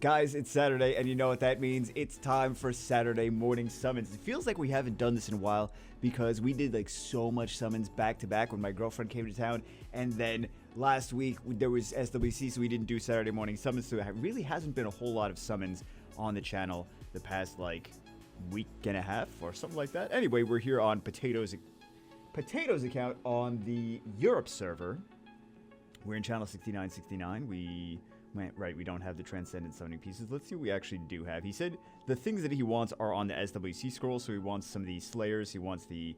Guys, it's Saturday, and you know what that means. It's time for Saturday morning summons. It feels like we haven't done this in a while because we did like so much summons back to back when my girlfriend came to town, and then last week there was SWC, so we didn't do Saturday morning summons, so it really hasn't been a whole lot of summons on the channel the past like week and a half or something like that. Anyway, we're here on Potatoes account on the Europe server. We're in channel 6969. We don't have the Transcendent Summoning Pieces. Let's see what we actually do have. He said the things that he wants are on the SWC scroll, so he wants some of the Slayers, he wants the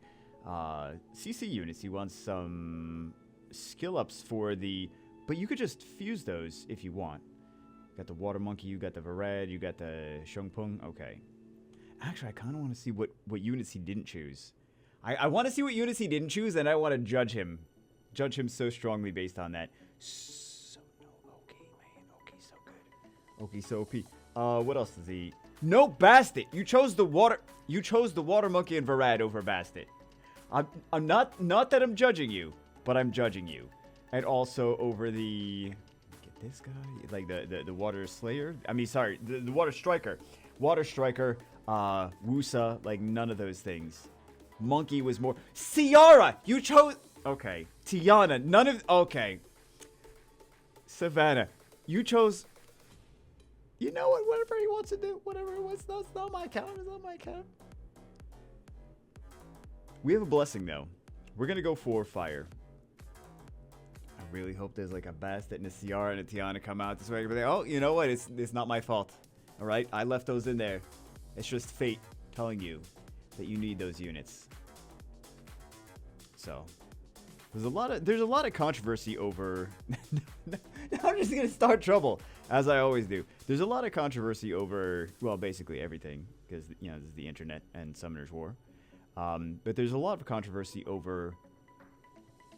CC units, he wants some skill ups for the... But you could just fuse those if you want. You got the Water Monkey, you got the Varad, you got the Shungpung. Okay. Actually, I kind of want to see what units he didn't choose. I want to see what units he didn't choose, and I want to judge him. Judge him so strongly based on that. Okay, so OP. What else does he... No, Bastet! You chose the water monkey and Varad over Bastet. I'm not that I'm judging you, but I'm judging you. And also over the... Get this guy? Like the water slayer? I mean, sorry, the water striker. Water striker, Wusa, like none of those things. Monkey was more... Ciara! You chose... Okay. Tiana, none of... Okay. Savannah, you chose... You know what? Whatever he wants to do. Whatever it was. No, it's not my account. It's not my account. We have a blessing, though. We're going to go for fire. I really hope there's like a Bastet and a Ciara and a Tiana come out this way. Like, oh, you know what? It's not my fault. All right? I left those in there. It's just fate telling you that you need those units. So... There's a lot of controversy over... Now I'm just going to start trouble, as I always do. There's a lot of controversy over, well, basically everything, because, you know, this is the internet and Summoner's War. But there's a lot of controversy over,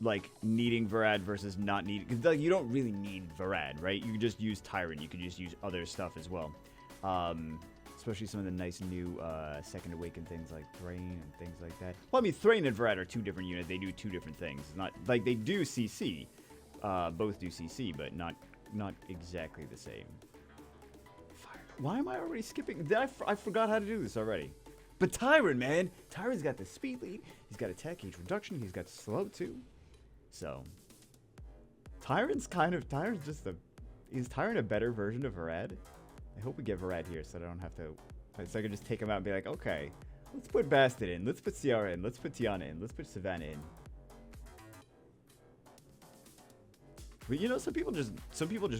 like, needing Varad versus not needing... Because, like, you don't really need Varad, right? You can just use Tyrant. You can just use other stuff as well. Especially some of the nice new Second Awaken things like Thrain and things like that. Well, I mean, Thrain and Varad are two different units. They do two different things. Not like they do CC. Both do CC, but not exactly the same. Fire. Why am I already skipping? I forgot how to do this already. But Tyrant, man. Tyrant's got the speed lead. He's got attack gauge reduction. He's got slow, too. So. Is Tyrant a better version of Varad? I hope we get Varad here so I don't have to... So I can just take him out and be like, okay, let's put Bastet in. Let's put Ciara in. Let's put Tiana in. Let's put Savannah in. But you know, some people just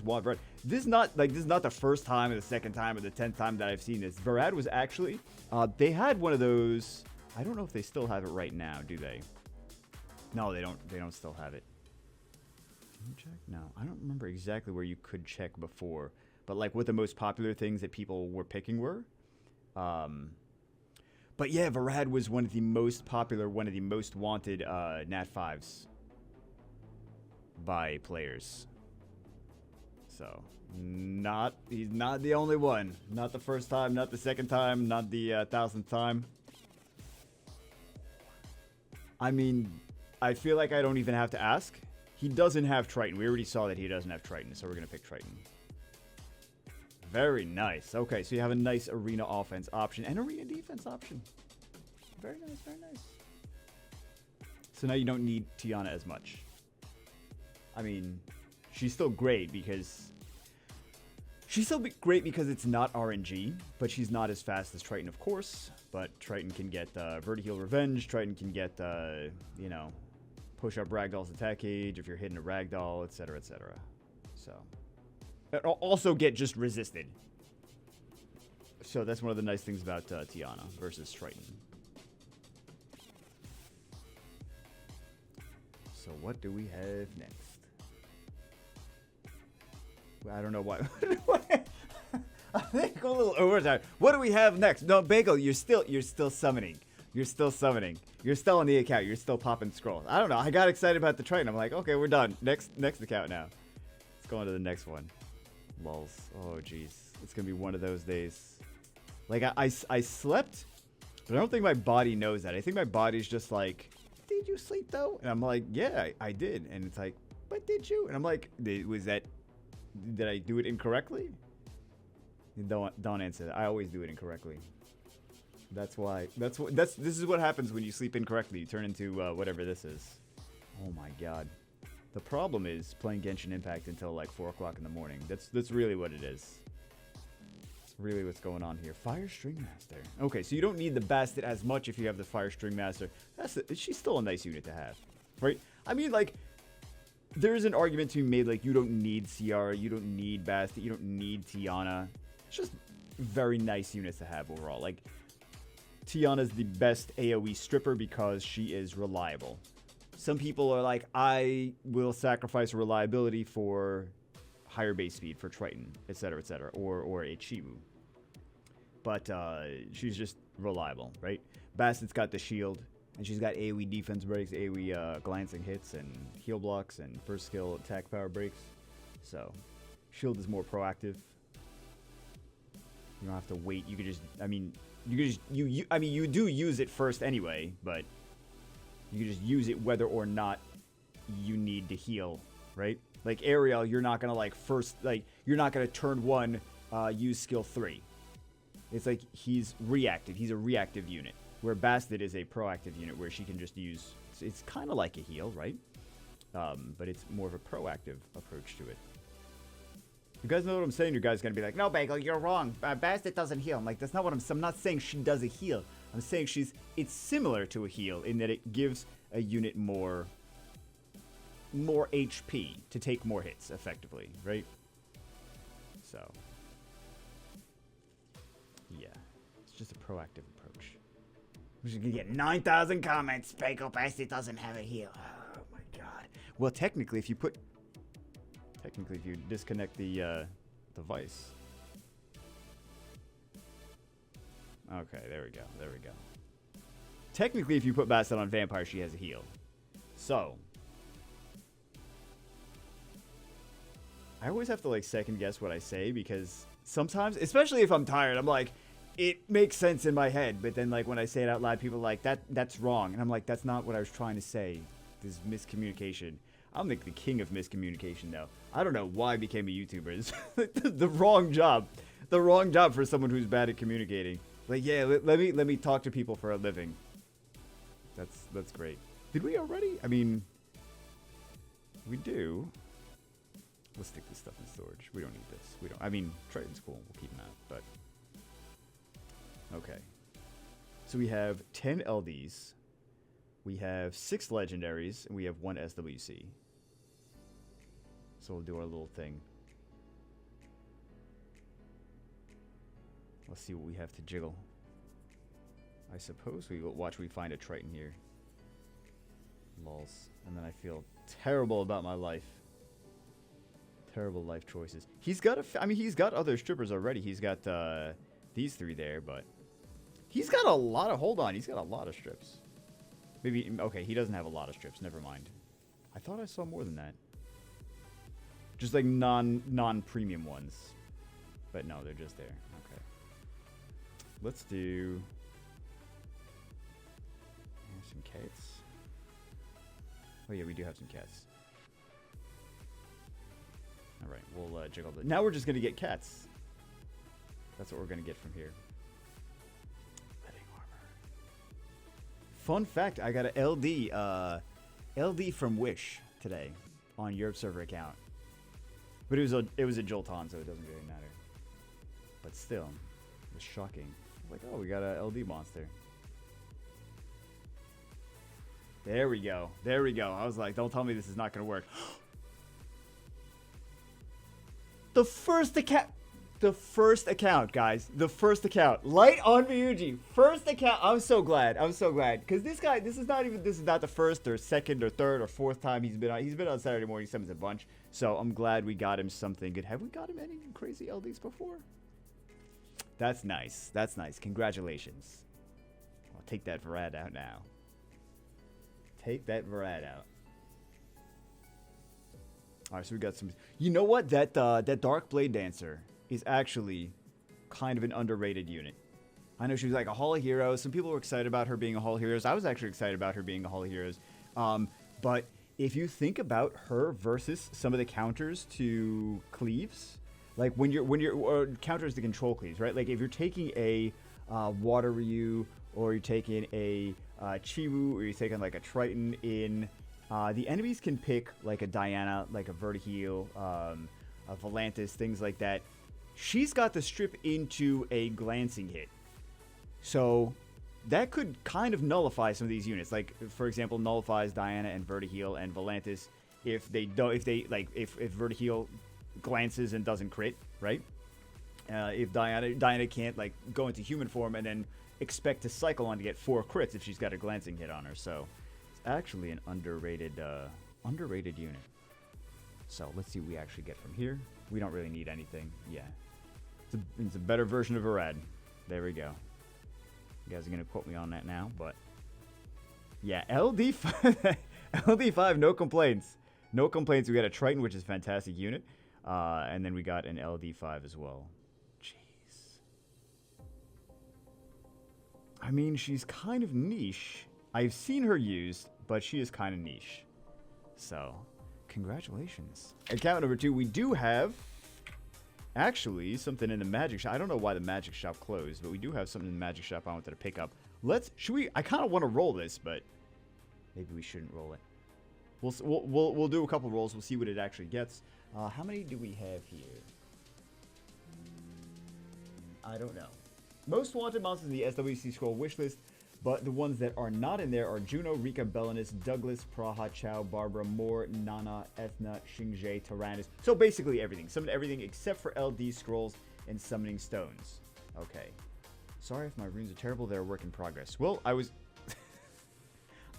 want Varad. This is not the first time or the second time or the 10th time that I've seen this. Varad was actually... they had one of those... I don't know if they still have it right now, do they? No, they don't. They don't still have it. Can you check? No, I don't remember exactly where you could check before. But like what the most popular things that people were picking were. But yeah, Varad was one of the most popular, one of the most wanted Nat 5s by players. So, he's not the only one. Not the first time, not the second time, not the 1000th time. I mean, I feel like I don't even have to ask. He doesn't have Triton. We already saw that he doesn't have Triton, so we're going to pick Triton. Very nice. Okay, so you have a nice arena offense option and arena defense option. Very nice, very nice. So now you don't need Tiana as much. I mean, she's still great because... She's still great because it's not RNG, but she's not as fast as Triton, of course. But Triton can get Vertiheal Revenge. Triton can get, you know, push up Ragdoll's attack gauge if you're hitting a Ragdoll, etc., etc. So... also get just resisted. So that's one of the nice things about Tiana versus Triton. So what do we have next? Well, I don't know why. I think a little overtime. What do we have next? No, Bagel, you're still summoning. You're still summoning. You're still on the account. You're still popping scrolls. I don't know. I got excited about the Triton. I'm like, okay, we're done. Next account now. Let's go on to the next one. Lulz. Oh, jeez. It's going to be one of those days. Like, I slept, but I don't think my body knows that. I think my body's just like, did you sleep, though? And I'm like, yeah, I did. And it's like, but did you? And I'm like, did I do it incorrectly? Don't answer that. I always do it incorrectly. That's why. This is what happens when you sleep incorrectly. You turn into whatever this is. Oh my god. The problem is playing Genshin Impact until like 4 o'clock in the morning. That's really what it is. It's really what's going on here. Fire String Master. Okay, so you don't need the Bastet as much if you have the Fire String Master. She's still a nice unit to have, right? I mean, like, there's an argument to be made, like, you don't need Ciara, you don't need Bastet, you don't need Tiana. It's just very nice units to have overall. Like, Tiana's the best AoE stripper because she is reliable. Some people are like, I will sacrifice reliability for higher base speed for Triton, etc., or a Chiwu. But she's just reliable, right? Bastet's got the shield, and she's got AoE defense breaks, AoE glancing hits, and heal blocks, and first skill attack power breaks. So, shield is more proactive. You don't have to wait. You could just, I mean, you do use it first anyway, but you can just use it whether or not you need to heal, right? Like Ariel, you're not gonna you're not gonna turn 1, use skill 3. It's like he's reactive. He's a reactive unit, where Bastet is a proactive unit where she can just use. It's kind of like a heal, right? But it's more of a proactive approach to it. You guys know what I'm saying? You guys are gonna be like, no, Bagel, you're wrong. Bastet doesn't heal. I'm like, that's not what I'm not saying she does a heal. I'm saying it's similar to a heal in that it gives a unit more HP to take more hits effectively, right? So, yeah, it's just a proactive approach. We're gonna get 9,000 comments. Bagel Bastet doesn't have a heal. Oh my god. Well, technically, if you disconnect the device. Okay, there we go. Technically, if you put Bastet on Vampire, she has a heal. So, I always have to, like, second guess what I say, because sometimes, especially if I'm tired, I'm like, it makes sense in my head, but then, like, when I say it out loud, people are like, that's wrong. And I'm like, that's not what I was trying to say. This miscommunication. I'm like the king of miscommunication now. I don't know why I became a YouTuber. It's the wrong job. The wrong job for someone who's bad at communicating. Like, yeah, let me talk to people for a living. That's great. Did we already? I mean, we do. Let's stick this stuff in storage. We don't need this. We don't. I mean, Triton's cool. We'll keep that. But okay. So we have 10 LDs. We have 6 legendaries, and we have 1 SWC. So we'll do our little thing. Let's see what we have to jiggle. I suppose we will watch we find a Triton here. Lols. And then I feel terrible about my life. Terrible life choices. He's got he's got other strippers already. He's got these 3 there, but he's got a lot of, hold on, he's got a lot of strips. Maybe, okay, he doesn't have a lot of strips, never mind. I thought I saw more than that. Just like non-premium ones. But no, they're just there. Okay. Let's do some cats. Oh yeah, we do have some cats. Alright, we'll jiggle the... Now we're just going to get cats. That's what we're going to get from here. Living armor. Fun fact, I got an LD from Wish today on Europe server account. But it was a Jolton, so it doesn't really matter. But still, it was shocking. Like, oh, we got a LD monster. There we go. There we go. I was like, don't tell me this is not going to work. The first account, guys. The first account. Light on Miyuji. First account. I'm so glad. I'm so glad. Because this guy, this is not the first or second or third or fourth time he's been on. He's been on Saturday morning summons a bunch. So I'm glad we got him something good. Have we got him any crazy LDs before? That's nice. That's nice. Congratulations. I'll take that Varad out now. Take that Varad out. All right, so we got some... You know what? That Dark Blade Dancer is actually kind of an underrated unit. I know she was like a Hall of Heroes. Some people were excited about her being a Hall of Heroes. I was actually excited about her being a Hall of Heroes. But if you think about her versus some of the counters to Cleaves, Like when you're or counters the control cleaves, right? Like if you're taking a Water Ryu, or you're taking a Chiwu, or you're taking like a Triton in, the enemies can pick like a Diana, like a Vertiheel, a Volantis, things like that. She's got the strip into a glancing hit. So that could kind of nullify some of these units. Like, for example, nullifies Diana and Vertiheel and Volantis if they don't, if Vertiheel glances and doesn't crit, right? If Diana can't like go into human form and then expect to cycle on to get 4 crits if she's got a glancing hit on her. So it's actually an underrated unit. So let's see what we actually get from here. We don't really need anything. Yeah, it's a better version of Arad. There we go. You guys are gonna quote me on that now, but yeah, LD5, LD5, no complaints. No complaints. We got a Triton, which is a fantastic unit, and then we got an LD5 as well. Jeez. I mean, she's kind of niche. I've seen her used, but she is kind of niche. So, congratulations. Account number 2, we do have actually something in the magic shop. I don't know why the magic shop closed, but we do have something in the magic shop I wanted to pick up. I kind of want to roll this, but maybe we shouldn't roll it. We'll do a couple rolls. We'll see what it actually gets. How many do we have here? I don't know. Most wanted monsters in the SWC Scroll wishlist, but the ones that are not in there are Juno, Rika, Belinus, Douglas, Praha, Chow, Barbara, Moore, Nana, Ethna, Xingje, Tyrannus. So basically everything. Summoned everything except for LD scrolls and summoning stones. Okay. Sorry if my runes are terrible. They're a work in progress. Well, I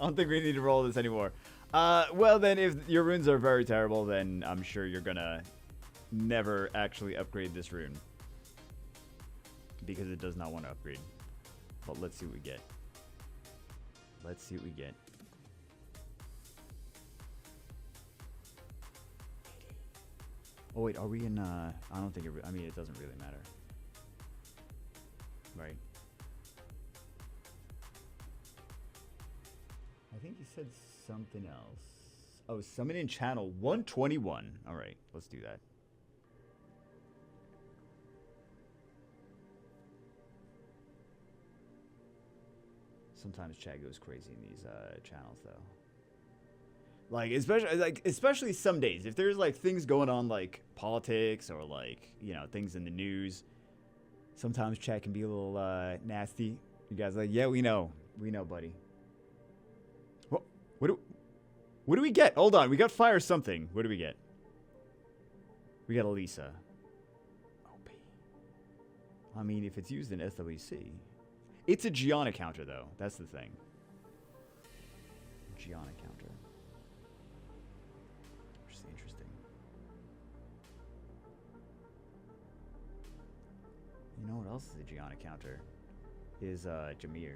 don't think we need to roll this anymore. Well then, if your runes are very terrible, then I'm sure you're gonna never actually upgrade this rune. Because it does not want to upgrade. But let's see what we get. Let's see what we get. Oh wait, are we in, I don't think I mean, it doesn't really matter. Right. I think you said something else. Oh, summon in channel 121. Alright, let's do that. Sometimes chat goes crazy in these channels, though. Like especially some days, if there's like things going on, like politics or like things in the news, sometimes chat can be a little nasty. You guys are like, yeah, we know, buddy. What do we get? Hold on, we got fire something. What do we get? We got Elisa. OP. I mean, if it's used in SWC. It's a Gianna counter, though. That's the thing. Gianna counter. Which is interesting. You know what else is a Gianna counter? Is Jameer.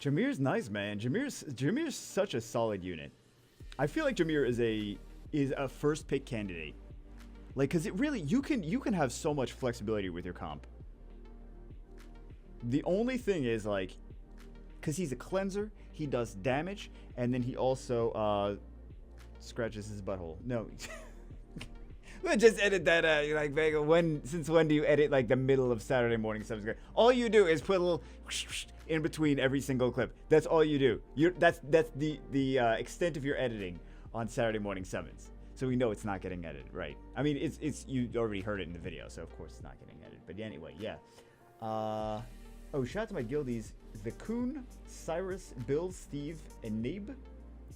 Jameer's nice, man. Jameer's such a solid unit. I feel like Jameer is a first pick candidate. Like, cause it really you can have so much flexibility with your comp. The only thing is, like, because he's a cleanser, he does damage, and then he also scratches his butthole. No. We'll just edit that out. You're like, Vega, since when do you edit, like, the middle of Saturday morning stuff? All you do is put a little in between every single clip. That's all you do. That's the extent of your editing on Saturday morning summons. So we know it's not getting edited, right? I mean, it's you already heard it in the video, so of course it's not getting edited. But anyway, yeah. Oh, shout out to my guildies. The Coon, Cyrus, Bill, Steve, and Nabe,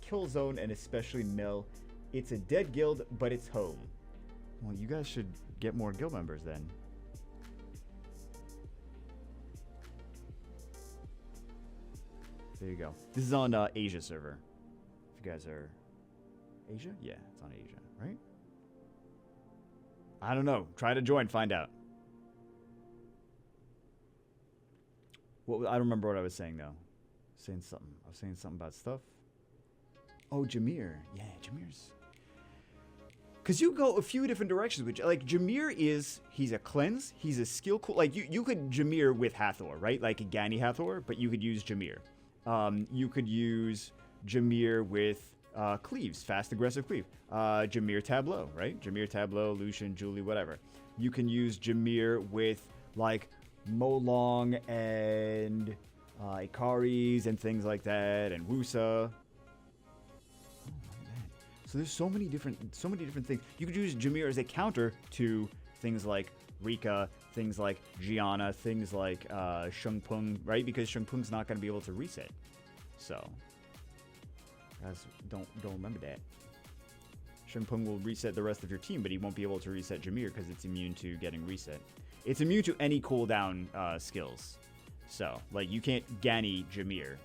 Killzone, and especially Mel. It's a dead guild, but it's home. Well, you guys should get more guild members then. There you go. This is on Asia server. If you guys are... Asia? Yeah, it's on Asia, right? I don't know. Try to join, find out. I don't remember what I was saying, though. I was saying something about stuff. Oh, Jameer. Yeah, Jameer's... Because you go a few different directions. Which, like, Jameer he's a cleanse. He's a skill cool. Like, you could Jameer with Hathor, right? Like a Gani Hathor, but you could use Jameer. You could use Jameer with Cleaves, fast aggressive cleave. Jameer Tableau, right? Jameer Tableau, Lucian, Julie, whatever. You can use Jameer with like Molong and Ikaris and things like that, and Wusa. So there's so many different things. You could use Jameer as a counter to things like Rika, things like Gianna, things like Sheng Peng, right? Because Sheng Peng's not going to be able to reset. So, guys, don't remember that. Sheng Peng will reset the rest of your team, but he won't be able to reset Jameer because it's immune to getting reset. It's immune to any cooldown skills. So, like, you can't Ganny Jameer.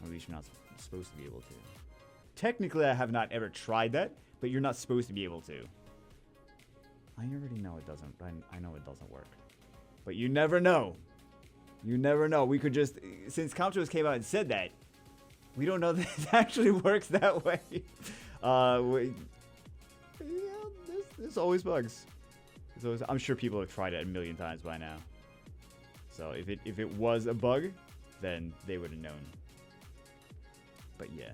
At least you're not supposed to be able to. Technically, I have not ever tried that, but you're not supposed to be able to. I already know it doesn't. I know it doesn't work. But you never know. You never know. We could just... Since Comtos came out and said that, we don't know that it actually works that way. There's always bugs. I'm sure people have tried it a million times by now. So if it was a bug, then they would have known. But yeah.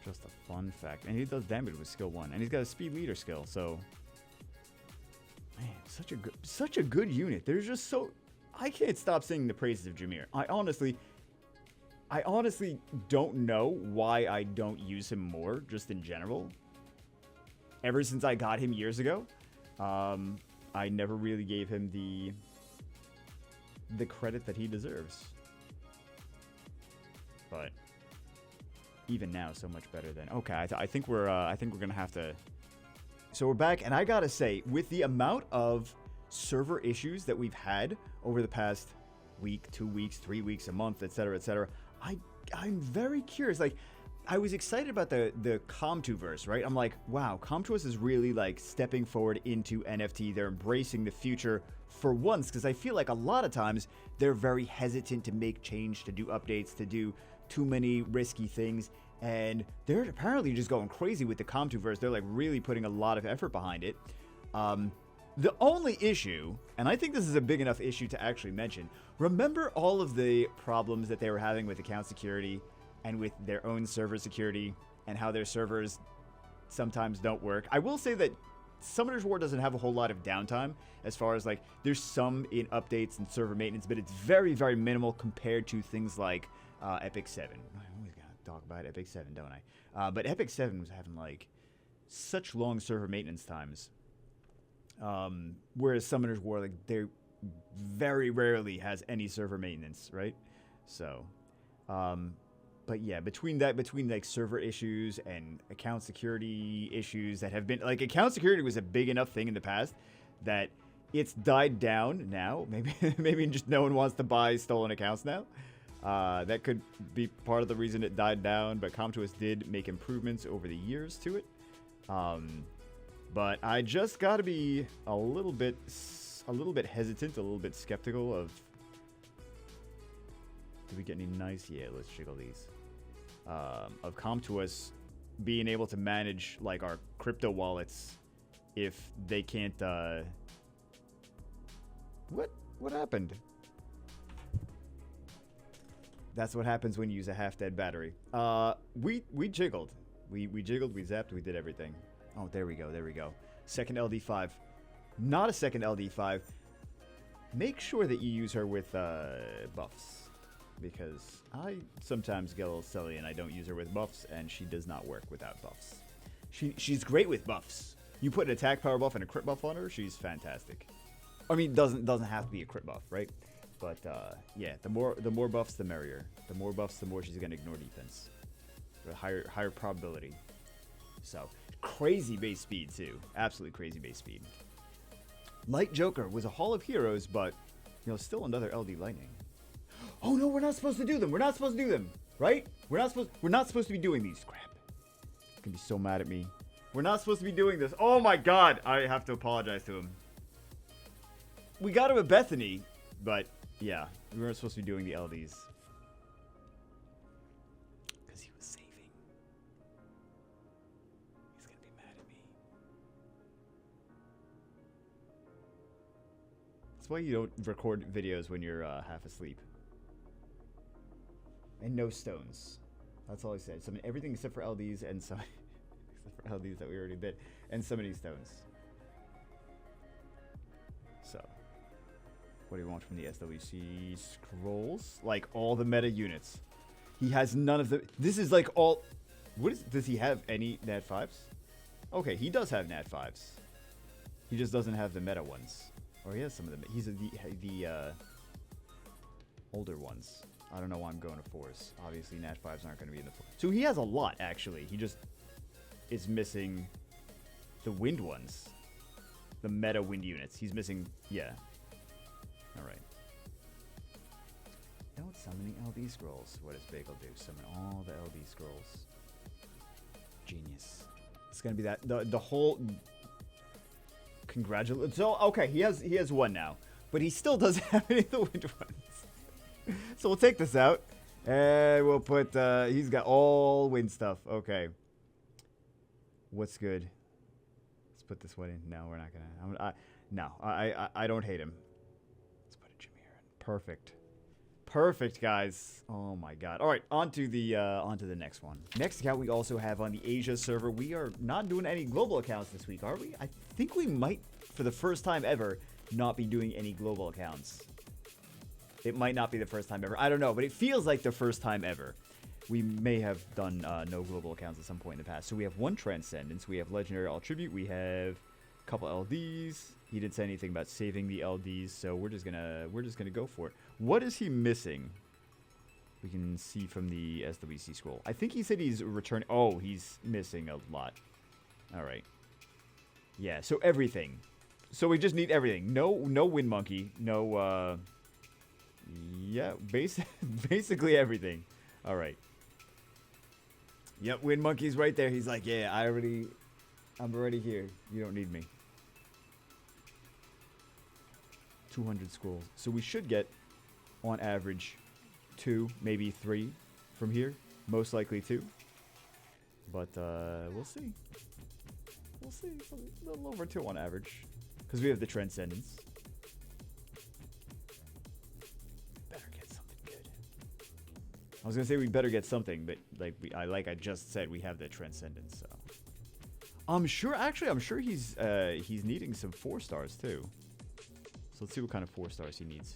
Just a fun fact. And he does damage with skill 1. And he's got a speed leader skill, so... Man, such a good unit. There's just so... I can't stop singing the praises of Jameer. I honestly don't know why I don't use him more, just in general. Ever since I got him years ago, I never really gave him the credit that he deserves. But even now, so much better than... Okay, I think we're gonna have to... So we're back, and I gotta say, with the amount of server issues that we've had over the past week, 2 weeks, 3 weeks, a month, etc., I'm very curious. Like, I was excited about the Com2verse, right? I'm like, wow, Com2verse is really like stepping forward into NFT. They're embracing the future for once, because I feel like a lot of times they're very hesitant to make change, to do updates, to do too many risky things, and they're apparently just going crazy with the Com2verse. They're like really putting a lot of effort behind it. The only issue, and I think this is a big enough issue to actually mention, remember all of the problems that they were having with account security and with their own server security and how their servers sometimes don't work? I will say that Summoner's War doesn't have a whole lot of downtime as far as like there's some in updates and server maintenance, but it's very, very minimal compared to things like Epic 7. I always gotta talk about Epic 7, don't I? But Epic 7 was having like such long server maintenance times. Whereas Summoner's War, like, they very rarely has any server maintenance, right? So, but yeah, between like server issues and account security issues that have been, like, account security was a big enough thing in the past that it's died down now. Maybe just no one wants to buy stolen accounts now. That could be part of the reason it died down, but Com2uS did make improvements over the years to it. But I just gotta be a little bit hesitant, a little bit skeptical of... Do we get any nice? Yeah, let's jiggle these. Of Com2uS being able to manage, like, our crypto wallets if they can't, What happened? That's what happens when you use a half-dead battery. We jiggled. We jiggled, we zapped, we did everything. Oh, there we go. Second LD5. Not a second LD5. Make sure that you use her with buffs. Because I sometimes get a little silly and I don't use her with buffs, and she does not work without buffs. She's great with buffs. You put an attack power buff and a crit buff on her, she's fantastic. I mean, doesn't have to be a crit buff, right? But yeah, the more buffs, the merrier. The more buffs, the more she's gonna ignore defense. The higher probability. So crazy base speed too. Absolutely crazy base speed. Light Joker was a Hall of Heroes, but you know, still another LD Lightning. Oh no, we're not supposed to do them. We're not supposed to do them, right? We're not supposed to be doing these. Crap. He's gonna be so mad at me. We're not supposed to be doing this. Oh my god, I have to apologize to him. We got him a Bethany, but yeah, we weren't supposed to be doing the LDs. Because he was saving. He's gonna be mad at me. That's why you don't record videos when you're half asleep. And no stones. That's all I said. Summon everything except for LDs and some except for LDs that we already did. And summoning stones. So what do you want from the SWC scrolls? Like all the meta units. He has none of the... This is like all... What is... Does he have any Nat 5s? Okay, he does have Nat 5s. He just doesn't have the meta ones. Or he has some of them. He's the older ones. I don't know why I'm going to 4s. Obviously, Nat 5s aren't going to be in the 4. So he has a lot, actually. He just is missing the wind ones. The meta wind units. He's missing... Yeah. Alright. Don't summon the LD scrolls. What does Bagel do? Summon all the LD scrolls. Genius. It's gonna be that the whole congratulate. So okay, he has one now, but he still doesn't have any of the wind ones. So we'll take this out, and we'll put. He's got all wind stuff. Okay. What's good? Let's put this one in. No, we're not gonna. No, I don't hate him. Let's put a Jimmy here in. Perfect. Perfect, guys. Oh my god. All right, on to the next one. Next account we also have on the Asia server. We are not doing any global accounts this week, are we? I think we might, for the first time ever, not be doing any global accounts. It might not be the first time ever. I don't know, but it feels like the first time ever. We may have done no global accounts at some point in the past. So we have one Transcendence. We have Legendary All Tribute. We have a couple LDs. He didn't say anything about saving the LDs, so we're just gonna go for it. What is he missing? We can see from the SWC scroll. I think he said he's returning. Oh, he's missing a lot. All right. Yeah. So everything. So we just need everything. No Wind Monkey. No. Yeah. Basically everything. All right. Yep. Wind Monkey's right there. He's like, yeah, I'm already here. You don't need me. 200 scrolls. So we should get, on average, 2, maybe 3 from here. Most likely 2. But we'll see. We'll see. A little over 2 on average. Because we have the Transcendence. Better get something good. I was going to say we better get something, but like I just said, we have the Transcendence. So I'm sure he's needing some 4 stars too. So let's see what kind of 4 stars he needs.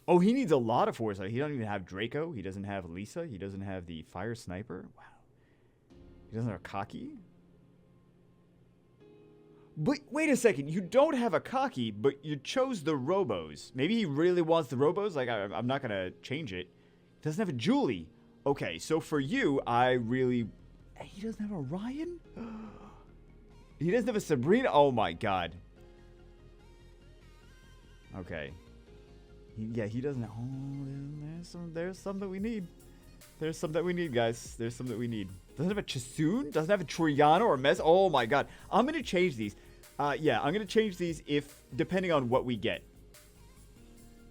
Oh, he needs a lot of 4 stars. He doesn't even have Draco. He doesn't have Lisa. He doesn't have the Fire Sniper. Wow. He doesn't have Kaki. But wait a second. You don't have a Kaki, but you chose the Robos. Maybe he really wants the Robos. Like, I'm not going to change it. He doesn't have a Julie. Okay, so for you, I really... He doesn't have a Ryan? He doesn't have a Sabrina? Oh, my God. Okay. He doesn't. Oh, there's some that we need. There's some that we need, guys. There's some that we need. Doesn't have a Chisoon? Doesn't have a Triana or a Mess? Oh my god. I'm gonna change these. Yeah, I'm gonna change these depending on what we get.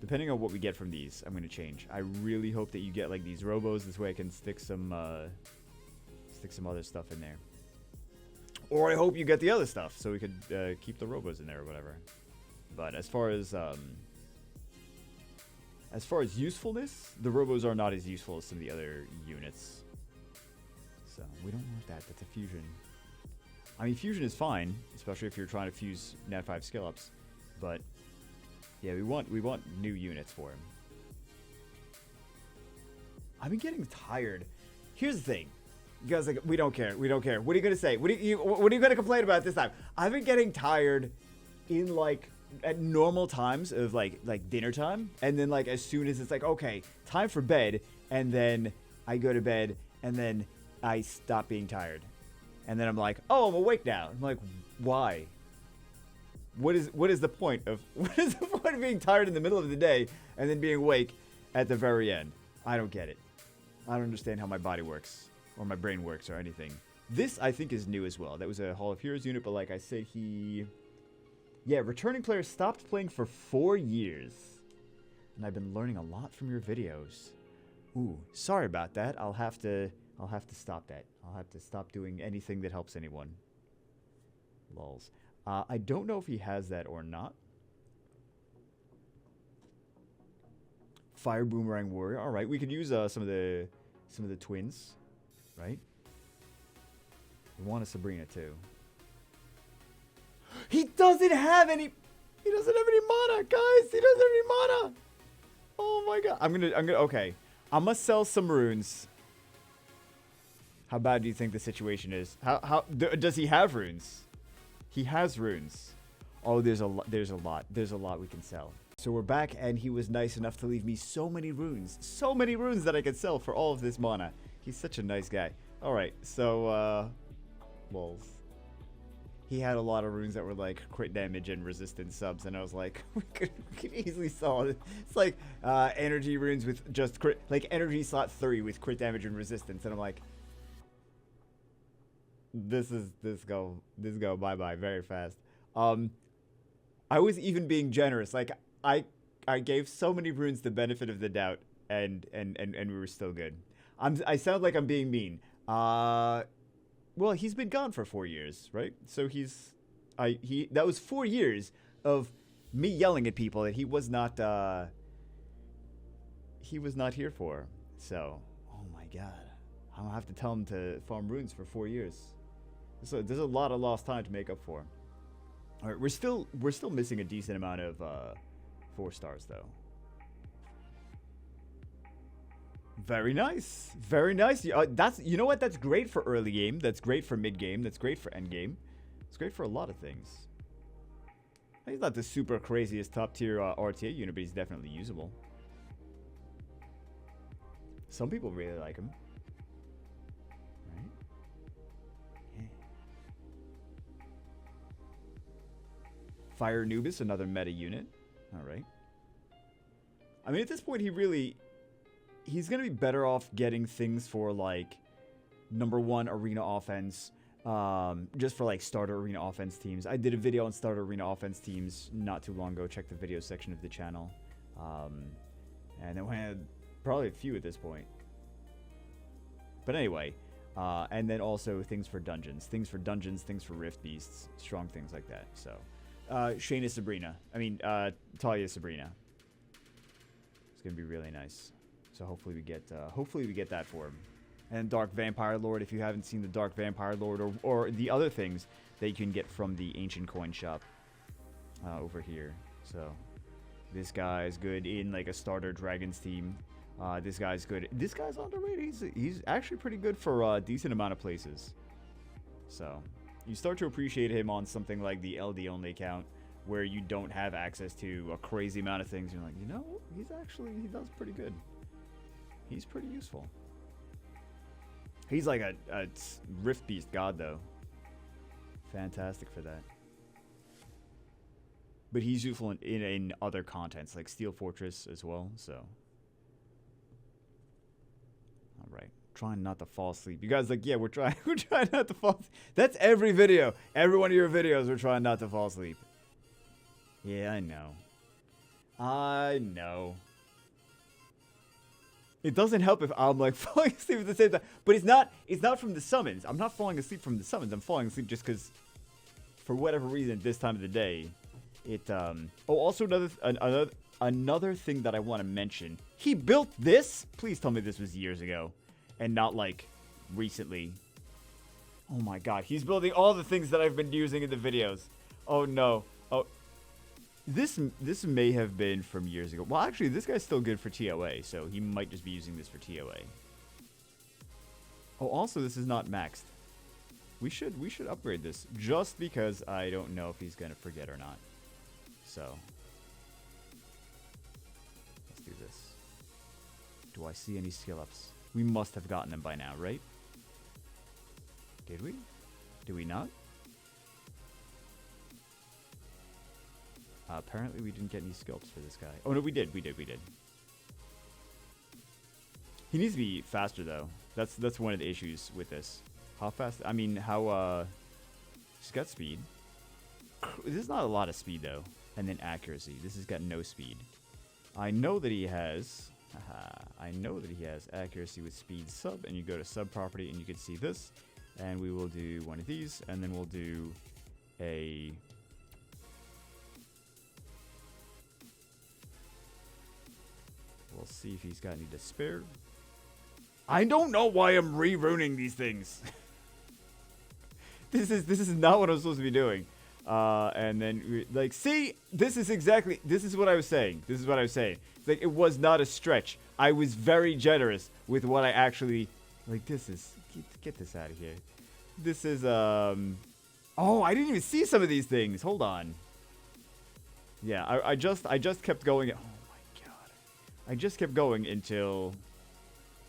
Depending on what we get from these, I'm gonna change. I really hope that you get like these Robos. This way I can stick some other stuff in there. Or I hope you get the other stuff so we could keep the Robos in there or whatever. But as far as usefulness, the Robos are not as useful as some of the other units. So we don't want that. That's a fusion. I mean, fusion is fine, especially if you're trying to fuse Nat 5 skill ups. But yeah, we want new units for him. I've been getting tired. Here's the thing. You guys like, we don't care. We don't care. What are you gonna say? What are you gonna complain about this time? I've been getting tired in like at normal times of like dinner time, and then like as soon as it's like okay, time for bed, and then I go to bed, and then I stop being tired, and then I'm like, oh, I'm awake now. I'm like, why? What is the point of being tired in the middle of the day and then being awake at the very end? I don't get it. I don't understand how my body works or my brain works or anything. This I think is new as well. That was a Hall of Heroes unit, but like I said, yeah, returning players stopped playing for 4 years. And I've been learning a lot from your videos. Ooh, sorry about that. I'll have to stop that. I'll have to stop doing anything that helps anyone. Lols. I don't know if he has that or not. Fire Boomerang Warrior. All right, we could use some of the twins, right? We want a Sabrina too. He doesn't have any. He doesn't have any mana, guys. He doesn't have any mana. Oh my god. Okay. I'm gonna sell some runes. How bad do you think the situation is? Does he have runes? He has runes. Oh, there's a lot. There's a lot we can sell. So we're back, and he was nice enough to leave me so many runes that I could sell for all of this mana. He's such a nice guy. All right, so lulz. He had a lot of runes that were like crit damage and resistance subs, and I was like, we could easily sell it. It's like energy runes with just crit, like energy slot 3 with crit damage and resistance, and I'm like, this go bye bye very fast. I was even being generous. Like I gave so many runes the benefit of the doubt, and we were still good. I sound like I'm being mean. Well, he's been gone for 4 years, right? So that was 4 years of me yelling at people that he was not here for. So, oh my god, I'm gonna have to tell him to farm runes for 4 years. So there's a lot of lost time to make up for. All right, we're still missing a decent amount of 4 stars though. Very nice. Very nice. That's, you know what? That's great for early game. That's great for mid game. That's great for end game. It's great for a lot of things. He's not the super craziest top tier RTA unit, but he's definitely usable. Some people really like him. Right? Yeah. Fire Anubis, another meta unit. All right. I mean, at this point, he's going to be better off getting things for, like, #1 arena offense, just for, like, starter arena offense teams. I did a video on starter arena offense teams not too long ago. Check the video section of the channel. And then we had probably a few at this point. But anyway, and then also things for dungeons. Things for Rift Beasts, strong things like that. So, Shayna Sabrina. I mean, Talia Sabrina. It's going to be really nice. So hopefully we get that for him. And Dark Vampire Lord, if you haven't seen the Dark Vampire Lord or the other things that you can get from the Ancient Coin Shop over here. So this guy's good in like a starter Dragons team. This guy's good. This guy's underrated. He's actually pretty good for a decent amount of places. So you start to appreciate him on something like the LD only account, where you don't have access to a crazy amount of things. You're like, you know, he does pretty good. He's pretty useful. He's like a Rift Beast god, though. Fantastic for that. But he's useful in other contents, like Steel Fortress as well, so. Alright. Trying not to fall asleep. You guys like, yeah, we're trying not to fall asleep. That's every video. Every one of your videos, we're trying not to fall asleep. Yeah, I know. I know. It doesn't help if I'm like falling asleep at the same time. But it's not from the summons. I'm not falling asleep from the summons. I'm falling asleep just because, for whatever reason, at this time of the day, it Oh, also another thing that I want to mention. He built this. Please tell me this was years ago, and not like recently. Oh my god, he's building all the things that I've been using in the videos. Oh no. Oh. This may have been from years ago. Well, actually, this guy's still good for TOA, so he might just be using this for TOA. Oh, also, this is not maxed. We should upgrade this, just because I don't know if he's gonna forget or not. So, let's do this. Do I see any skill ups? We must have gotten them by now, right? Did we? Did we not? Apparently we didn't get any skill ups for this guy. Oh no, we did. He needs to be faster though. That's one of the issues with this. How fast? I mean, how he's got speed. This is not a lot of speed though. And then accuracy. This has got no speed. I know that he has. I know that he has accuracy with speed sub. And you go to sub property and you can see this. And we will do one of these, and then we'll do a. We'll see if he's got any to spare. I don't know why I'm re-ruining these things. This is not what I'm supposed to be doing. And then, like, see, this is what I was saying. This is what I was saying. Like, it was not a stretch. I was very generous with what I actually, like, this is, get this out of here. This is, oh, I didn't even see some of these things. Hold on. Yeah, I just kept going. Oh my God. I just kept going until,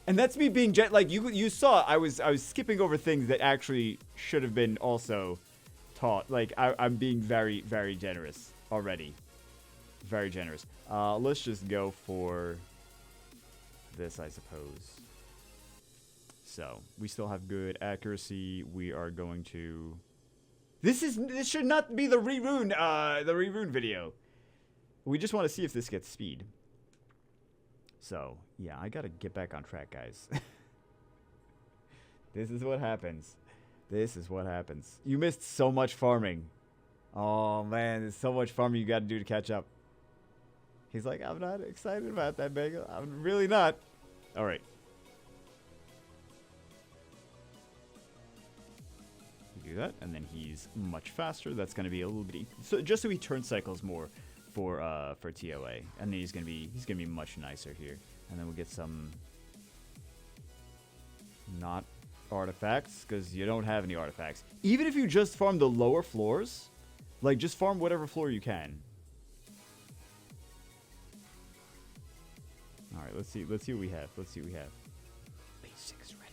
and that's me being like, you saw, I was skipping over things that actually should have been also taught. Like, I'm being very, very generous already. Very generous. Let's just go for this, I suppose. So, we still have good accuracy. We are going to... This should not be the re-rune video. We just want to see if this gets speed. So, yeah, I gotta get back on track, guys. This is what happens. This is what happens. You missed so much farming. Oh, man, there's so much farming you gotta do to catch up. He's like, I'm not excited about that, Bagel. I'm really not. All right. You do that, and then he's much faster. That's going to be a little bit... So just so he turn cycles more for TOA. And then he's gonna be much nicer here. And then we'll get some... Not artifacts, because you don't have any artifacts. Even if you just farm the lower floors, like, just farm whatever floor you can. All right, let's see what we have. Basics ready.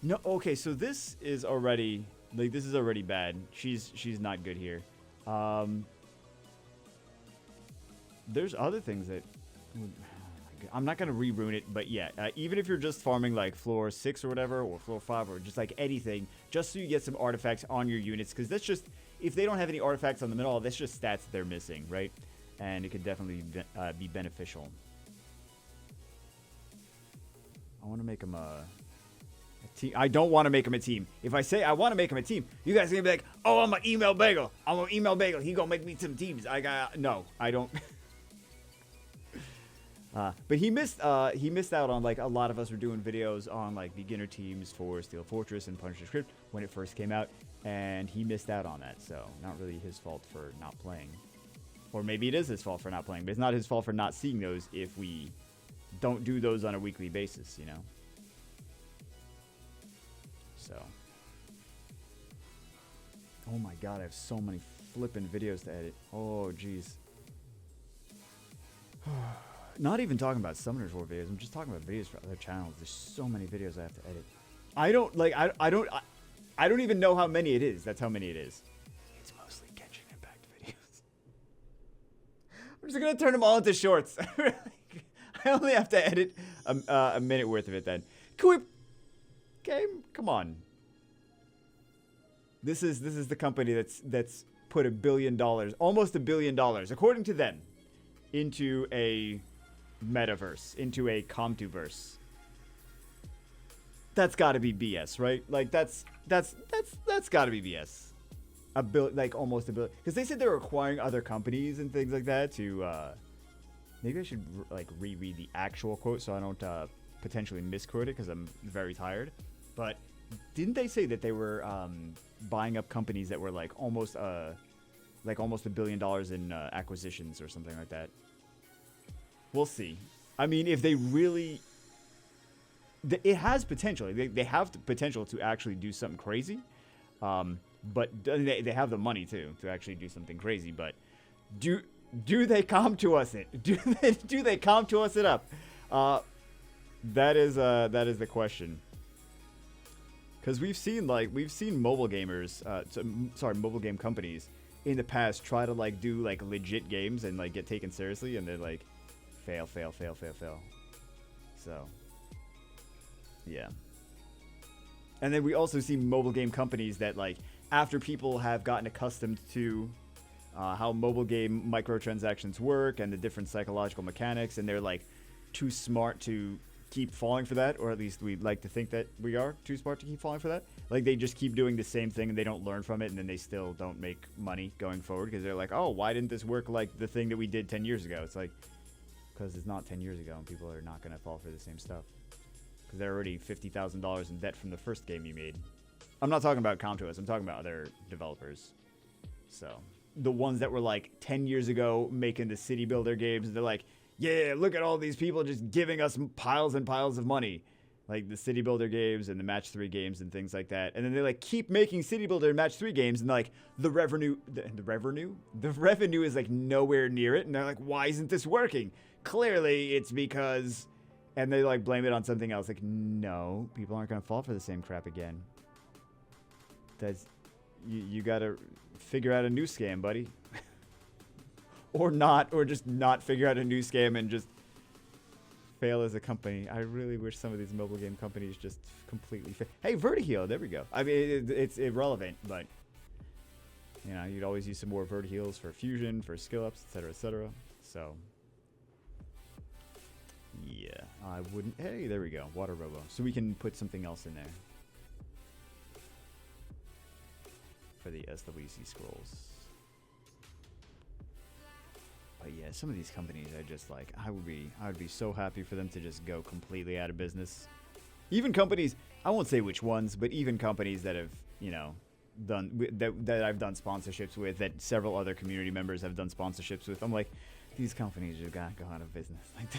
No, okay, so this is already, like, this is already bad. She's not good here. There's other things that, I'm not gonna re-ruin it, but yeah, even if you're just farming like floor 6 or whatever, or floor 5, or just like anything, just so you get some artifacts on your units, because that's just, if they don't have any artifacts on the middle, that's just stats that they're missing, right? And it could definitely be beneficial. I want to make them a team. I don't want to make them a team. If I say I want to make them a team, you guys are going to be like, oh, I'm going to email Bagel. I'm going to email Bagel. He going to make me some teams. No, I don't. But he missed out on, like, a lot of us were doing videos on, like, beginner teams for Steel Fortress and Punisher Script when it first came out. And he missed out on that, so not really his fault for not playing. Or maybe it is his fault for not playing, but it's not his fault for not seeing those if we don't do those on a weekly basis, you know? So. Oh my God, I have so many flippin' videos to edit. Oh, jeez. Not even talking about Summoners War videos, I'm just talking about videos for other channels. There's so many videos I have to edit. I don't even know how many it is. That's how many it is. It's mostly Genshin Impact videos. I'm just going to turn them all into shorts. I only have to edit a minute worth of it then. Can we... Game? Come on. This is the company that's put $1 billion, almost $1 billion, according to them, into a metaverse, into a Comtuverse. That's got to be BS, right? Like that's got to be BS. Like almost $1 billion, because they said they were acquiring other companies and things like that to. Maybe I should like reread the actual quote so I don't potentially misquote it because I'm very tired. But didn't they say that they were buying up companies that were like almost $1 billion in acquisitions or something like that? We'll see. I mean, if they really... It has potential. They have the potential to actually do something crazy. But they have the money, too, to actually do something crazy. But do they come to us it? Do they come to us it up? That is the question. Because we've seen mobile gamers, mobile game companies in the past try to like do like legit games and like get taken seriously, and they're like fail. So yeah. And then we also see mobile game companies that like after people have gotten accustomed to how mobile game microtransactions work and the different psychological mechanics, and they're like too smart to keep falling for that, or at least we'd like to think that we are too smart to keep falling for that. Like, they just keep doing the same thing and they don't learn from it, and then they still don't make money going forward because they're like, oh, why didn't this work like the thing that we did 10 years ago? It's like, because it's not 10 years ago and people are not going to fall for the same stuff. Because they're already $50,000 in debt from the first game you made. I'm not talking about Comtois, I'm talking about other developers. So, the ones that were like 10 years ago making the city builder games, they're like, yeah, look at all these people just giving us piles and piles of money. Like the city builder games and the match 3 games and things like that. And then they like keep making city builder and match 3 games, and like the revenue is like nowhere near it. And they're like, why isn't this working? Clearly it's because, and they like blame it on something else. Like, no, people aren't going to fall for the same crap again. That's, you got to figure out a new scam, buddy. Or not, or just not figure out a new scam and just fail as a company. I really wish some of these mobile game companies just completely fail. Hey, Vertiheel, there we go. I mean, it's irrelevant, but, you know, you'd always use some more Vertiheels for fusion, for skill ups, etc., etc. So, yeah, I wouldn't. Hey, there we go. Water Robo. So we can put something else in there for the SWC scrolls. But yeah, some of these companies, I just like, I would be so happy for them to just go completely out of business. Even companies, I won't say which ones, but even companies that have, you know, done that I've done sponsorships with, that several other community members have done sponsorships with. I'm like, these companies just gotta go out of business. Like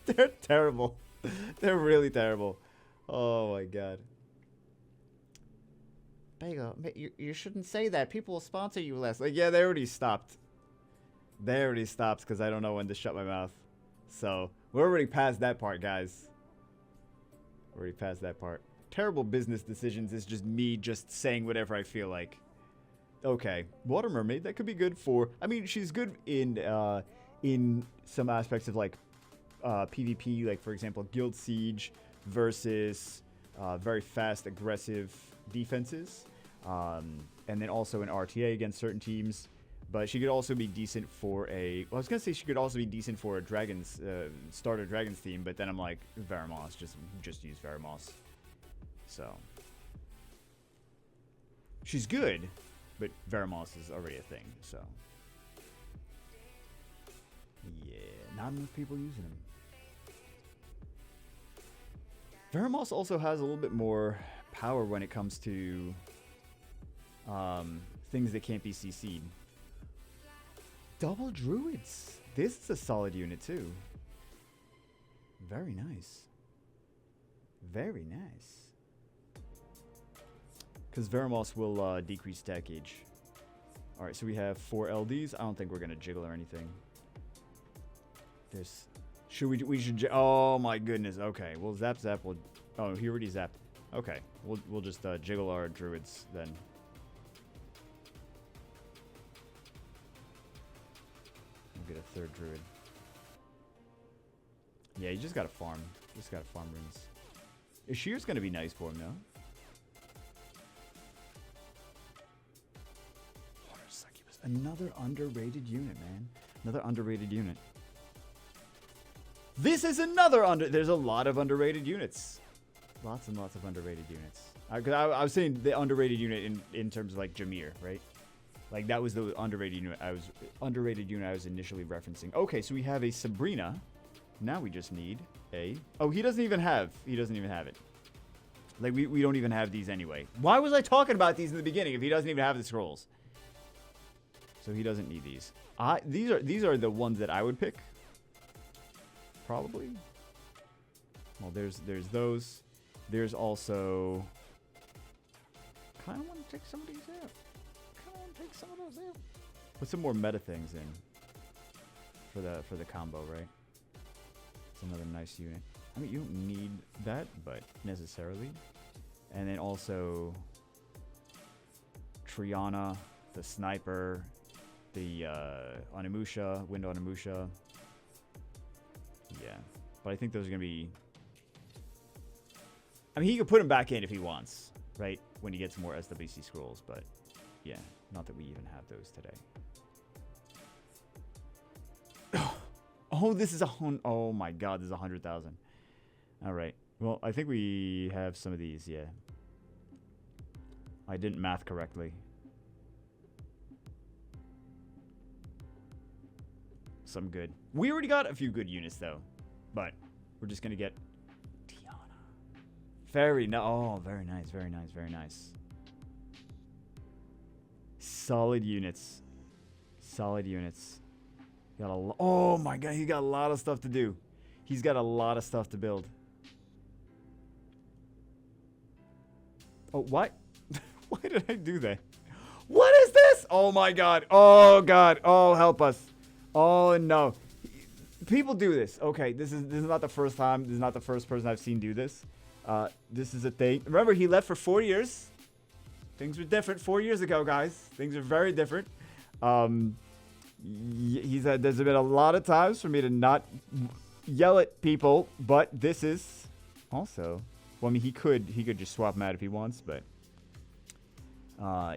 they're terrible. They're really terrible. Oh my god. Bagel, you shouldn't say that. People will sponsor you less. Like, yeah, they already stopped. They already stopped because I don't know when to shut my mouth. So, we're already past that part, guys. We're already past that part. Terrible business decisions is just me just saying whatever I feel like. Okay, Water Mermaid, that could be good for... I mean, she's good in some aspects of, like, PvP. Like, for example, Guild Siege versus very fast, aggressive defenses. And then also in RTA against certain teams. But she could also be decent for a... Well, I was going to say she could also be decent for a Dragons... starter Dragons team, but then I'm like, Veramos. Just use Veramos. So... She's good, but Veramos is already a thing, so... Yeah, not enough people using him. Veramos also has a little bit more power when it comes to... things that can't be CC'd. Double Druids. This is a solid unit, too. Very nice. Very nice. Because Veramos will decrease stack gauge. Alright, so we have 4 LDs. I don't think we're going to jiggle or anything. There's... Should we should... Oh, my goodness. Okay, well, Zap. Will, oh, he already zapped. Okay, we'll just jiggle our Druids, then. Get a 3rd druid. Yeah, you just gotta farm. Just gotta farm runes. Ishir's gonna be nice for him, though. Water Succubus. Another underrated unit, man. Another underrated unit. This is another There's a lot of underrated units. Lots and lots of underrated units. I was saying the underrated unit in terms of like Jameer, right? Like, that was the underrated unit I was initially referencing. Okay, so we have a Sabrina. Now we just need a... Oh, he doesn't even have it. Like, we don't even have these anyway. Why was I talking about these in the beginning if he doesn't even have the scrolls? So he doesn't need these. These are the ones that I would pick. Probably. Well, there's those. There's also... Kind of want to take some of these out. Take some of those out. Put some more meta things in for the combo, right? It's another nice unit. I mean, you don't need that, but necessarily. And then also Triana, the sniper, the Onimusha, Wind Onimusha. Yeah, but I think those are gonna be... I mean, he could put him back in if he wants, right? When he gets more SWC scrolls, but yeah. Not that we even have those today. Oh, this is oh my god, this is 100,000. All right. Well, I think we have some of these, yeah. I didn't math correctly. Some good. We already got a few good units, though. But we're just going to get Tiana. Very very nice, very nice, very nice. Solid units. Solid units. Got oh my god, he got a lot of stuff to do. He's got a lot of stuff to build. Oh, what? Why did I do that? What is this? Oh my god. Oh god. Oh, help us. Oh no. People do this. Okay, this is not the first time. This is not the first person I've seen do this. This is a thing. Remember, he left for 4 years. Things were different 4 years ago, guys. Things are very different. He said there's been a lot of times for me to not yell at people, but this is also. Well, I mean, he could just swap them out if he wants, but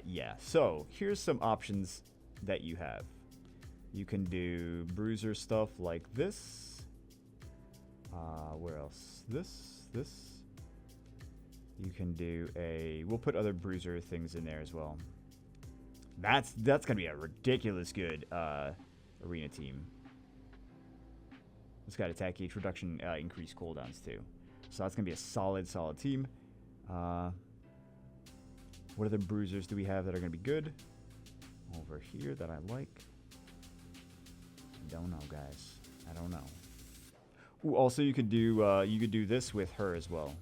yeah. So here's some options that you have. You can do bruiser stuff like this. Where else? This. You can do we'll put other bruiser things in there as well. That's gonna be a ridiculous good arena team. It's got attack gauge reduction, increased cooldowns too. So that's gonna be a solid team. What other bruisers do we have that are gonna be good? Over here that I like. Don't know, guys. I don't know. Ooh, also you could do this with her as well.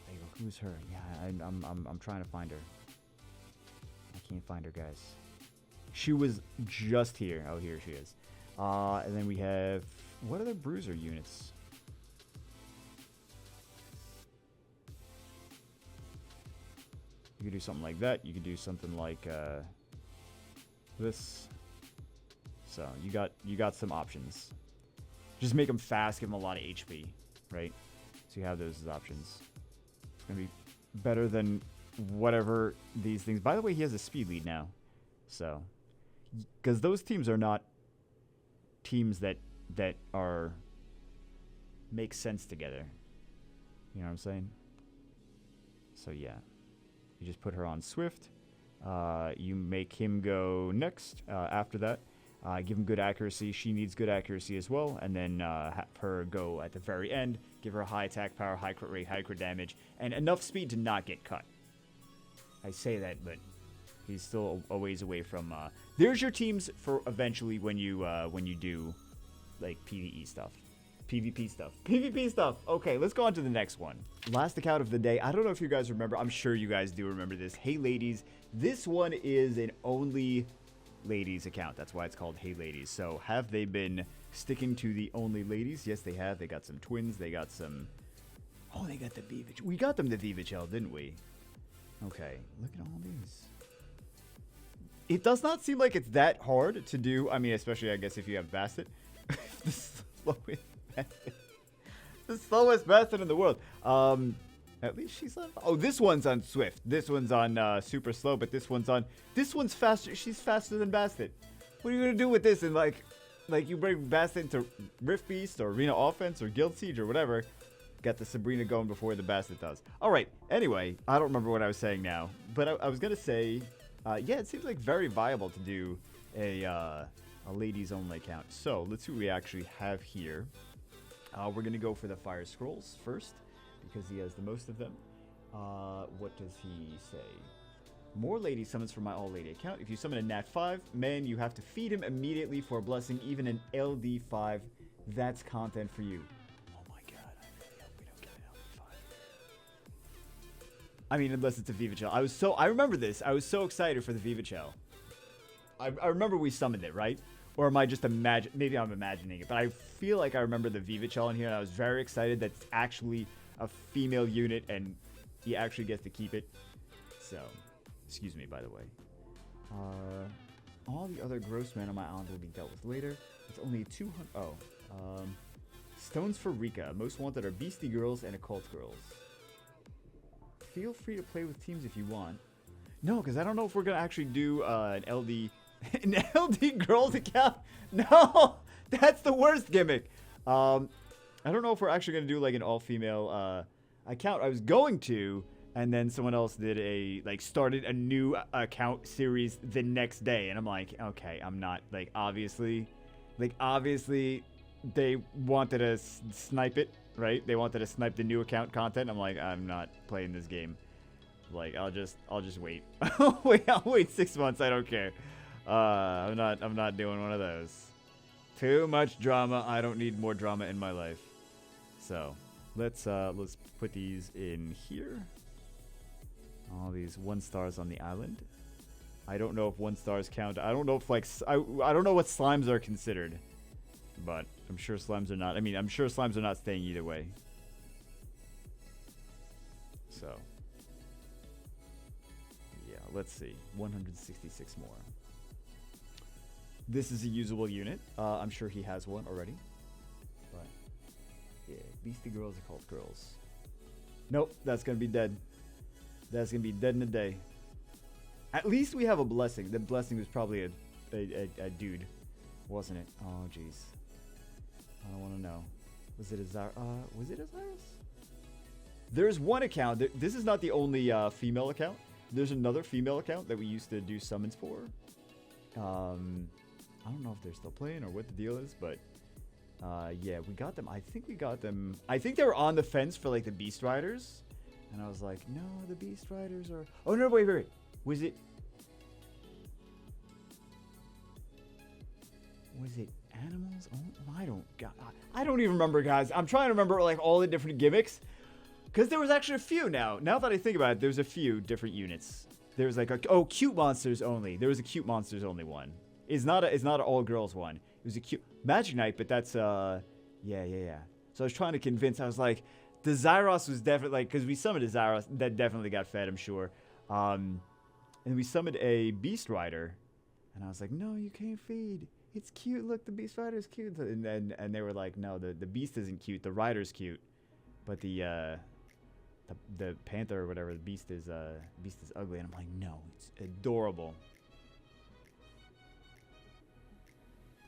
There you go. Who's her? Yeah, I'm trying to find her. I can't find her, guys. She was just here. Oh, here she is. And then we have what other bruiser units? You could do something like that. You could do something like this. So you got some options. Just make them fast, give them a lot of HP, right? So you have those as options. It's gonna be better than whatever these things. By the way, he has a speed lead now, so because those teams are not teams that are make sense together. You know what I'm saying? So yeah, you just put her on Swift. You make him go next after that. Give him good accuracy. She needs good accuracy as well. And then have her go at the very end. Give her high attack power, high crit rate, high crit damage, and enough speed to not get cut. I say that, but he's still a ways away from... there's your teams for eventually when you do like PvE stuff. PvP stuff. PvP stuff. Okay, let's go on to the next one. Last account of the day. I don't know if you guys remember. I'm sure you guys do remember this. Hey, ladies. This one is an only ladies account. That's why it's called Hey Ladies. So have they been sticking to the only ladies? Yes, they have. They got some twins. They got some... Oh, they got the Vivich. We got them the Vivich, didn't we? Okay, look at all these. It does not seem like it's that hard to do. I mean, especially, I guess, if you have Bastet. The slowest Bastet. The slowest Bastet in the world. At least she's on... Oh, this one's on Swift. This one's on super slow, but this one's faster. She's faster than Bastet. What are you going to do with this? And like you bring Bastet into Rift Beast or Arena Offense or Guild Siege or whatever. Got the Sabrina going before the Bastet does. All right. Anyway, I don't remember what I was saying now. But I was going to say, yeah, it seems like very viable to do a ladies only account. So let's see what we actually have here. We're going to go for the Fire Scrolls first, because he has the most of them. What does he say? More lady summons from my all-lady account. If you summon a Nat 5, man, you have to feed him immediately for a blessing, even an LD 5. That's content for you. Oh my god, I really hope we don't get an LD 5. I mean, unless it's a Vivachel. I remember this. I was so excited for the Vivachel. I remember we summoned it, right? Or am I just maybe I'm imagining it, but I feel like I remember the Vivachel in here, and I was very excited that it's actually a female unit, and he actually gets to keep it. So, excuse me, by the way. All the other gross men on my island will be dealt with later. It's only 200... Oh. Stones for Rika. Most wanted are Beastie Girls and Occult Girls. Feel free to play with teams if you want. No, because I don't know if we're going to actually do an LD An LD girls account? No, that's the worst gimmick. I don't know if we're actually gonna do like an all-female account. I was going to, and then someone else did started a new account series the next day, and I'm like, okay, I'm not obviously they wanted to snipe it, right? They wanted to snipe the new account content. I'm like, I'm not playing this game. Like, I'll just wait. I'll wait 6 months. I don't care. I'm not doing one of those. Too much drama. I don't need more drama in my life. So, let's put these in here. All these 1 stars on the island. I don't know if 1 stars count. I don't know if I don't know what slimes are considered. But I'm sure slimes are not. I mean, I'm sure slimes are not staying either way. So, yeah, let's see. 166 more. This is a usable unit. I'm sure he has one already. But, yeah, beastie girls are called girls. Nope, that's going to be dead. That's going to be dead in a day. At least we have a blessing. The blessing was probably a dude, wasn't it? Oh, jeez. I don't want to know. Was it Azar? Was it Azarus? There's one account. This is not the only female account. There's another female account that we used to do summons for. I don't know if they're still playing or what the deal is, but yeah, we got them. I think we got them. I think they were on the fence for like the Beast Riders, and I was like, no, the Beast Riders are. Oh no, wait. Was it animals? Oh, I don't even remember, guys. I'm trying to remember like all the different gimmicks, because there was actually a few now. Now that I think about it, there's a few different units. There was like cute monsters only. There was a cute monsters only one. It's not an all girls one. It was a cute Magic Knight, but that's yeah. So I was trying to convince. I was like, the Zyros was definitely like, because we summoned a Zyros that definitely got fed, I'm sure. And we summoned a Beast Rider, and I was like, no, you can't feed. It's cute. Look, the Beast Rider's cute. And they were like, no, the Beast isn't cute. The Rider's cute, but the Panther or whatever, the Beast is ugly. And I'm like, no, it's adorable.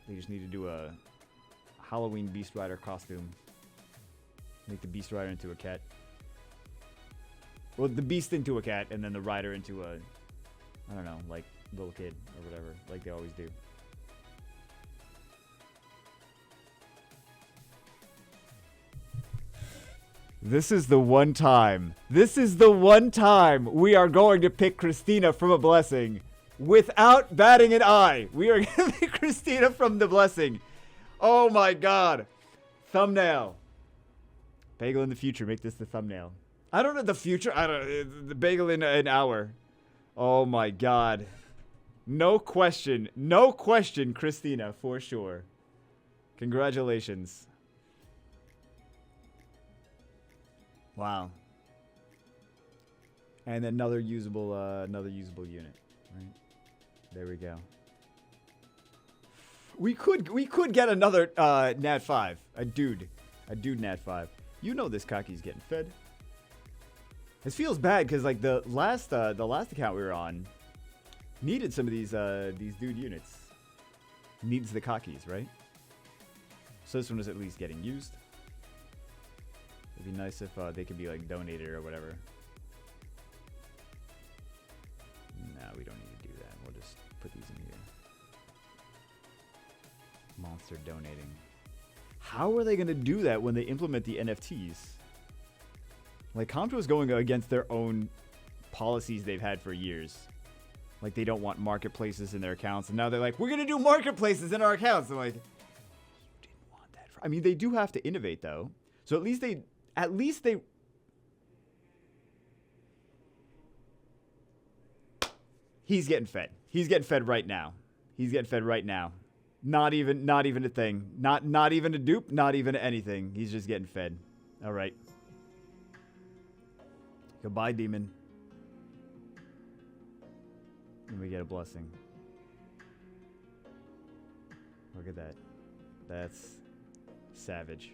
They just need to do a Halloween Beast Rider costume. Make the Beast Rider into a cat. Well, the Beast into a cat, and then the Rider into a, I don't know, like little kid or whatever, like they always do. This is the one time. This is the one time we are going to pick Christina from a blessing without batting an eye. We are going to pick Christina from the blessing. Oh my god. Thumbnail. Bagel in the future. Make this the thumbnail. I don't know the future. I don't. The bagel in an hour. Oh my god. No question. No question, Christina, for sure. Congratulations. Wow. And another usable unit, right? There we go. We could get another Nat 5, a dude Nat 5. You know this Kaki's getting fed. This feels bad because like the last account we were on needed some of these dude units. Needs the Kakis, right? So this one is at least getting used. It'd be nice if they could be like donated or whatever. No, we don't need to do that. We'll just put these in here. Monster donating. How are they going to do that when they implement the NFTs? Like, Compto is going against their own policies they've had for years. Like, they don't want marketplaces in their accounts, and now they're like, we're going to do marketplaces in our accounts. I'm like, you didn't want that. I mean, they do have to innovate, though. So at least they... He's getting fed. He's getting fed right now. He's getting fed right now. Not even a thing. Not even a dupe. Not even anything. He's just getting fed. All right. Goodbye, demon. And we get a blessing. Look at that. That's savage.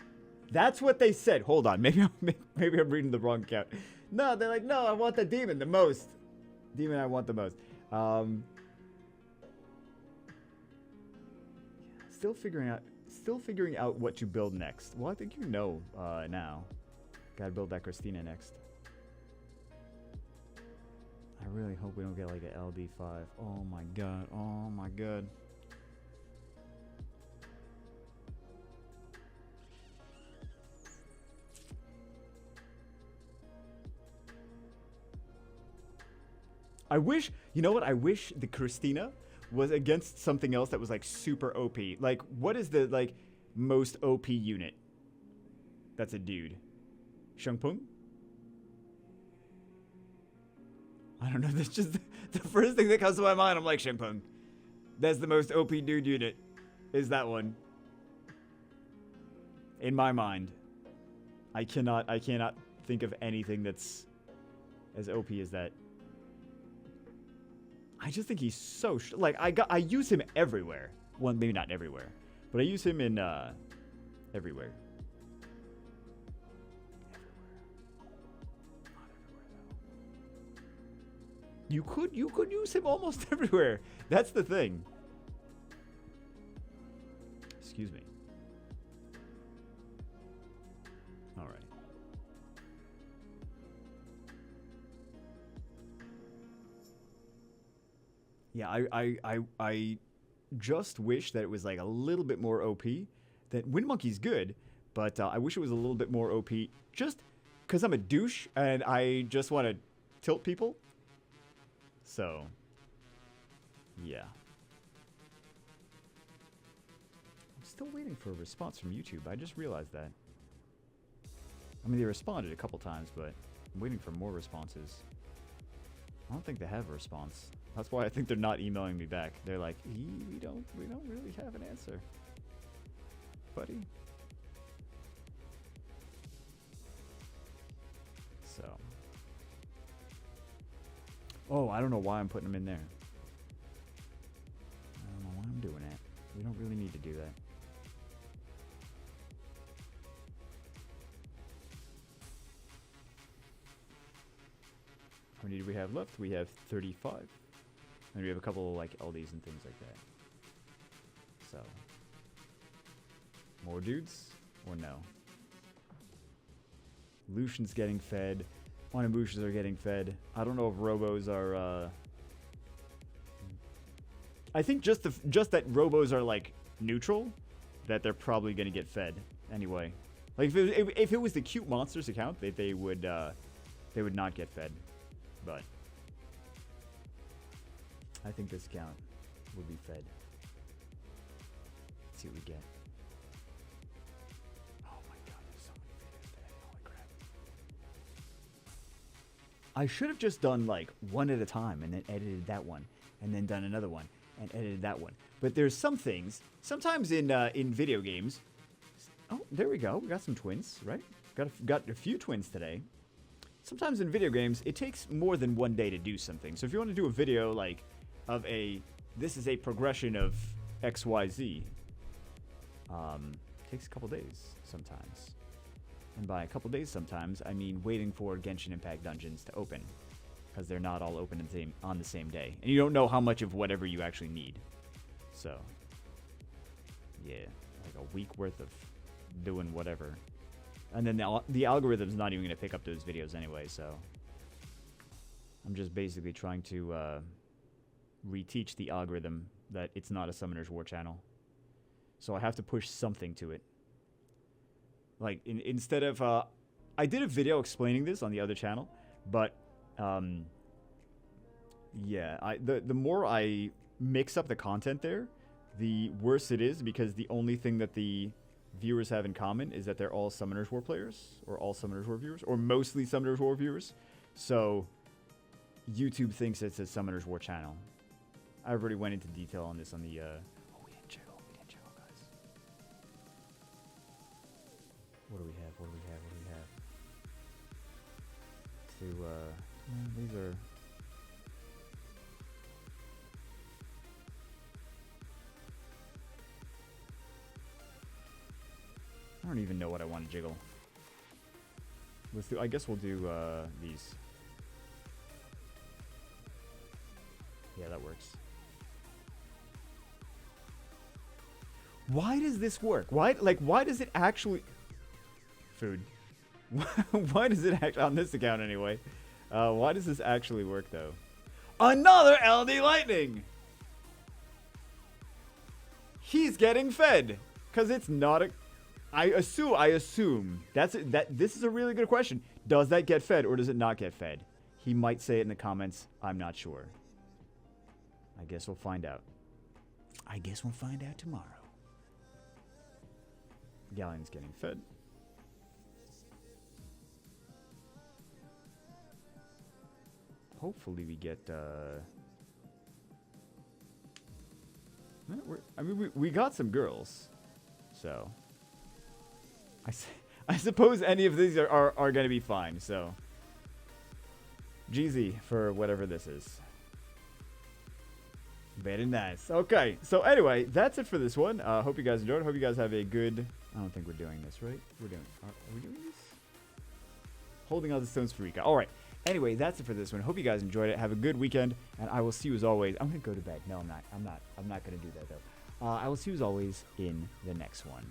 That's what they said. Hold on. Maybe I'm reading the wrong account. No, they're like, no, I want the demon the most. Demon I want the most. Still figuring out what to build next. Well, I think you know now. Gotta build that Christina next. I really hope we don't get like an LD5. Oh my god. Oh my god. I wish, you know what? I wish the Christina was against something else that was like super OP. Like, what is the like most OP unit? That's a dude. Shungpung? I don't know. That's just the first thing that comes to my mind. I'm like, Shungpung. That's the most OP dude unit. Is that one? In my mind. I cannot think of anything that's as OP as that. I just think he's so like I use him everywhere. Well, maybe not everywhere, but I use him in everywhere. You could use him almost everywhere. That's the thing. Excuse me. All right. Yeah, I just wish that it was like a little bit more OP. That Wind Monkey's good, but I wish it was a little bit more OP. Just because I'm a douche and I just want to tilt people. So, yeah. I'm still waiting for a response from YouTube. I just realized that. I mean, they responded a couple times, but I'm waiting for more responses. I don't think they have a response. That's why I think they're not emailing me back. They're like, we don't really have an answer, buddy. So. Oh, I don't know why I'm putting them in there. I don't know why I'm doing that. We don't really need to do that. How many do we have left? We have 35. And we have a couple of like LDs and things like that. So. More dudes? Or no? Lucian's getting fed. Onimushas are getting fed. I don't know if Robos are, I think just that Robos are, like, neutral, that they're probably gonna get fed anyway. Like, if it was the Cute Monsters account, they would not get fed. But I think this account would be fed. Let's see what we get. I should have just done like one at a time and then edited that one and then done another one and edited that one. But there's some things, sometimes in video games. Oh, there we go. We got some twins, right? Got a few twins today. Sometimes in video games, it takes more than one day to do something. So if you want to do a video like of this is a progression of XYZ, takes a couple days sometimes. And by a couple days sometimes, I mean waiting for Genshin Impact dungeons to open. Because they're not all open on the same day. And you don't know how much of whatever you actually need. So, yeah, like a week worth of doing whatever. And then the algorithm's not even going to pick up those videos anyway, so. I'm just basically trying to reteach the algorithm that it's not a Summoner's War channel. So I have to push something to it. Like, instead of, I did a video explaining this on the other channel, but, yeah, the more I mix up the content there, the worse it is, because the only thing that the viewers have in common is that they're all Summoners War players, or all Summoners War viewers, or mostly Summoners War viewers, so YouTube thinks it's a Summoners War channel. I already went into detail on this on the, we didn't jiggle, guys. What do we have? What do we have? What do we have? Let's do, these are... I don't even know what I want to jiggle. Let's do, I guess we'll do, these. Yeah, that works. Why does this work? Why does it actually... Food. Why does it actually... On this account, anyway. Why does this actually work, though? Another LD Lightning! He's getting fed. Because it's not a... I assume. This is a really good question. Does that get fed or does it not get fed? He might say it in the comments. I'm not sure. I guess we'll find out. I guess we'll find out tomorrow. Galleon's getting fed. Hopefully we get, I mean, we got some girls. So. I suppose any of these are going to be fine, so. GZ for whatever this is. Very nice. Okay, so anyway, that's it for this one. Hope you guys enjoyed. Hope you guys have a good... I don't think we're doing this, right? Are we doing this? Holding on the stones for Rika. All right. Anyway, that's it for this one. Hope you guys enjoyed it. Have a good weekend, and I will see you as always. I'm going to go to bed. No, I'm not. I'm not going to do that, though. I will see you as always in the next one.